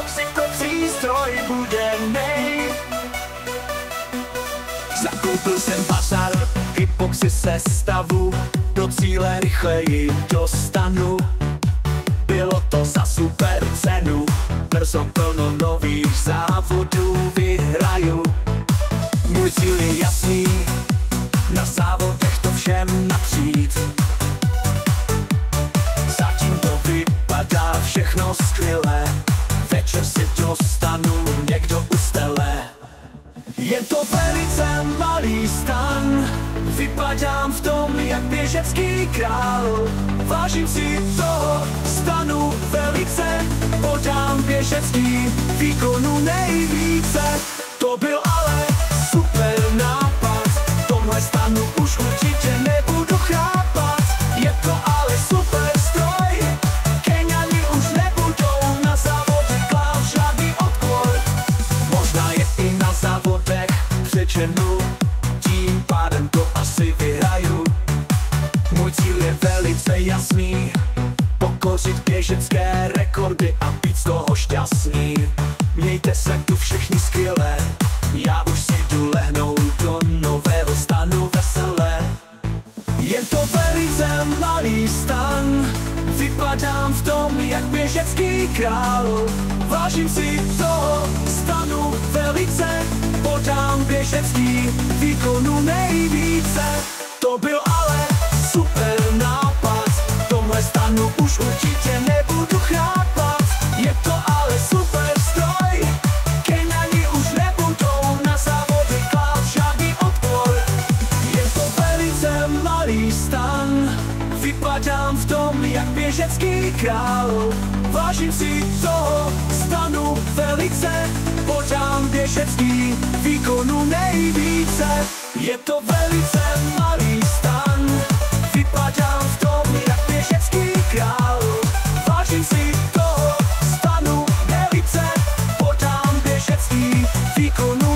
přístroj bude nej. Zakoupil jsem bazar, hypoxy sestavu, do cíle rychleji dostanu. Bylo to za super cenu, brzo plno nových závodů vyhraju. Můj cíl je jasný, na závodech to všem napřít. Zatím to vypadá všechno skvěle, večer si dostanu někdo u stele. Je to velice malý stan, vypadám v tom jak běžecký král. Vážím si toho stanu velice, podám běžecký výkonu nejvíce. To byl ale super nápad, v tomhle stanu už určitě nebudu chrápat. Je to ale super stroj, Keňani už nebudou na závodě klát žádný odpor. Možná je i na závodech přečenu, tím pádem to asi vyhraju. Můj cíl je velice jasný, pokořit běžecké rekordy a být z toho šťastný. Mějte se tu všichni skvěle, já už si jdu lehnout do nového stanu veselé. Je to velice malý stan, vypadám v tom jak běžecký král. Vážím si toho stanu velice, podám běžecký výkonu nejvíce. To byl ale super nápad, v tomhle stanu už určitě nebudu chrápat. Je to ale super stroj, Keňani už nebudou na závody klát žádný odpor. Je to velice malý stan, vypadám v tom jak běžecký král. Vážím si toho stanu velice, podám běžecký výkonu nejvíce. Je to velice malý stan, vypadám v tom jak běžecký král. Vážím si toho stanu velice, podám běžecký výkonu